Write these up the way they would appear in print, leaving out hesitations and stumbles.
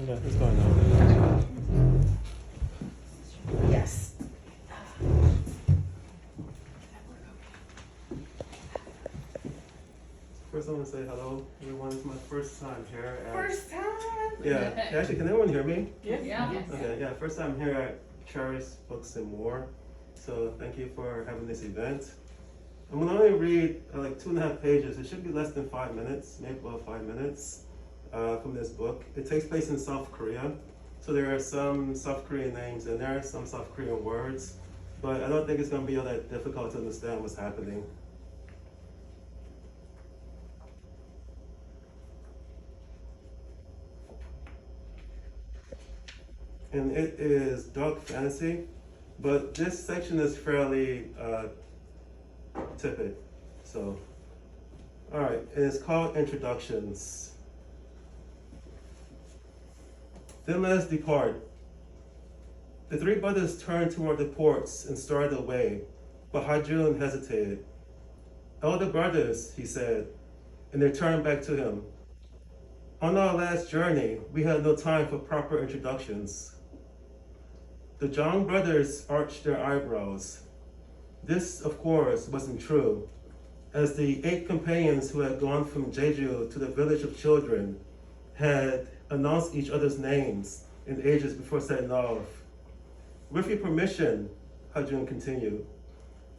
Okay, what's going on? Yes. First, I want to say hello, everyone. It's my first time here. First time. Yeah. Actually, can anyone hear me? Yes. Yeah. Yes. Okay. Yeah. First time here at Charis Books and More. So thank you for having this event. I'm gonna only read like 2.5 pages. It should be less than 5 minutes, maybe about 5 minutes, from this book. It takes place in South Korea. So there are some South Korean names in there, some South Korean words, but I don't think it's gonna be all that difficult to understand what's happening. And it is dark fantasy, but this section is fairly tepid. So, all right, and it's called Introductions. Then let us depart. The three brothers turned toward the ports and started away, but Hajun hesitated. Elder brothers, he said, and they turned back to him. On our last journey, we had no time for proper introductions. The Zhang brothers arched their eyebrows. This, of course, wasn't true, as the 8 companions who had gone from Jeju to the village of children had announced each other's names and ages before setting off. With your permission, Hajun continued,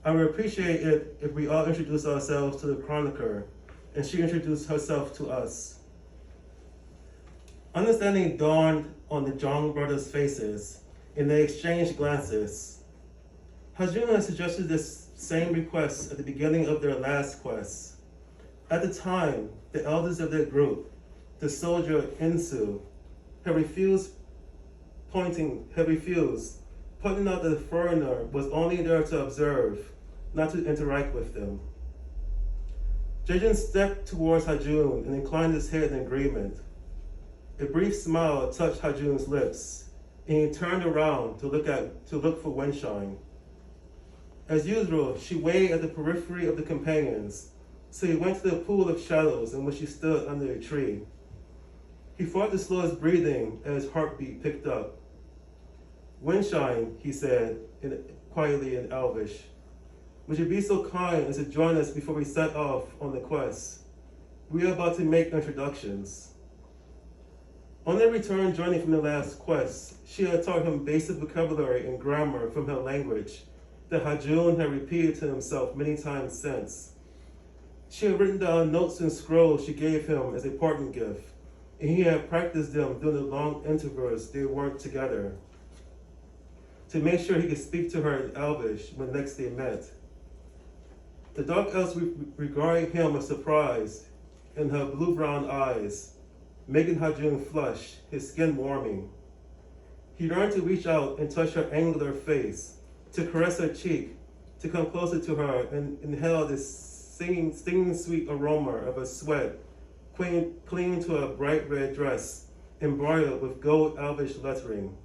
I would appreciate it if we all introduce ourselves to the chronicler, and she introduced herself to us. Understanding dawned on the Zhang brothers' faces, and they exchanged glances. Hajun had suggested this same request at the beginning of their last quest. At the time, the elders of their group, the soldier Insu, had refused, pointing out that the foreigner was only there to observe, not to interact with them. Jejun stepped towards Hajun and inclined his head in agreement. A brief smile touched Hajun's lips, and he turned around to look for Wenshine. As usual, she waited at the periphery of the companions, so he went to the pool of shadows in which she stood under a tree. He fought to slow his breathing as his heartbeat picked up. Wenshine, he said quietly in Elvish, would you be so kind as to join us before we set off on the quest? We are about to make introductions. On their return journey from the last quest, she had taught him basic vocabulary and grammar from her language that Hajun had repeated to himself many times since. She had written down notes and scrolls she gave him as a parting gift, and he had practiced them during the long intervals they weren't together, to make sure he could speak to her in Elvish when next they met. The dark elves regarded him with surprise in her blue-brown eyes, making Hajun flush, his skin warming. He learned to reach out and touch her angular face, to caress her cheek, to come closer to her and inhale this stinging sweet aroma of her sweat, clinging to a bright red dress, embroidered with gold Elvish lettering.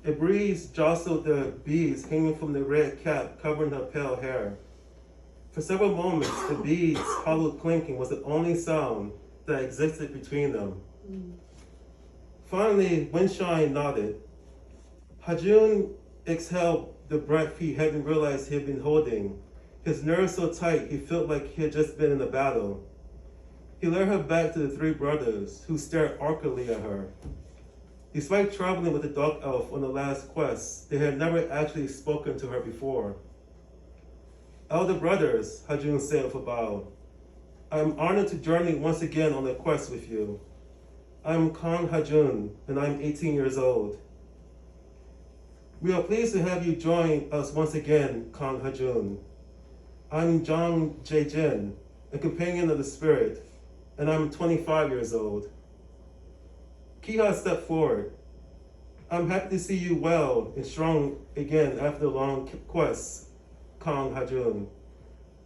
A breeze jostled the beads hanging from the red cap covering her pale hair. For several moments, the beads' hollow clinking was the only sound that existed between them. Finally, Wenshine nodded. Hajun exhaled the breath he hadn't realized he had been holding, his nerves so tight he felt like he had just been in a battle. He led her back to the three brothers, who stared archly at her. Despite traveling with the dark elf on the last quest, they had never actually spoken to her before. Elder brothers, Hajun said with a bow, I am honored to journey once again on the quest with you. I am Kang Hajun, and I am 18 years old. We are pleased to have you join us once again, Kang Hajun. I'm Zhang Jejin, a companion of the spirit, and I'm 25 years old. Kiha stepped forward. I'm happy to see you well and strong again after the long quest, Kang Hajun.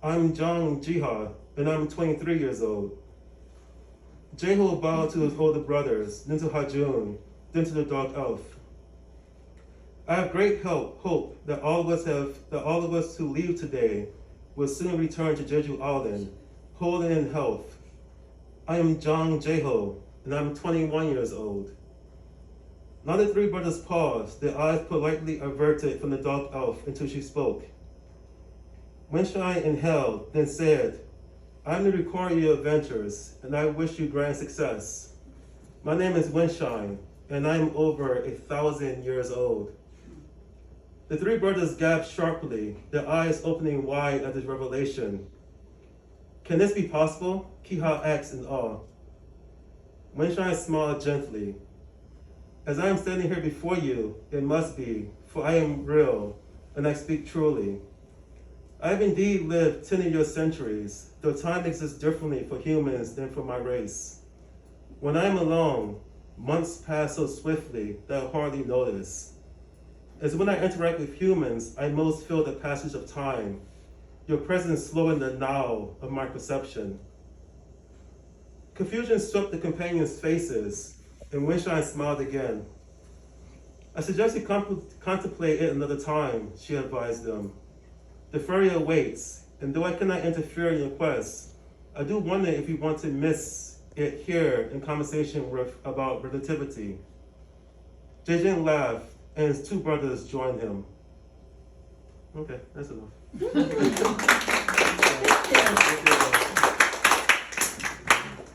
I'm Zhang Jiha, and I'm 23 years old. Jeho bowed to his older brothers, then to Hajun, then to the dark elf. I have great hope that all of us who leave today will soon return to Jeju Island, whole and in health. I am Zhang Jeho, and I'm 21 years old. Now the three brothers paused, their eyes politely averted from the dark elf until she spoke. Windshine inhaled, then said, I am the recorder of your adventures, and I wish you grand success. My name is Windshine, and I am over 1,000 years old. The three brothers gasped sharply, their eyes opening wide at this revelation. Can this be possible? Kiha asked in awe. Windshine smiled gently. As I am standing here before you, it must be, for I am real, and I speak truly. I have indeed lived 10 of your centuries, though time exists differently for humans than for my race. When I am alone, months pass so swiftly that I hardly notice. As when I interact with humans, I most feel the passage of time, your presence slowing the now of my perception. Confusion swept the companions' faces, and Windshine smiled again. I suggest you contemplate it another time, she advised them. The ferry awaits, and though I cannot interfere in your quest, I do wonder if you want to miss it here in conversation about relativity. Jejin laughed, and his two brothers joined him. Okay, that's enough.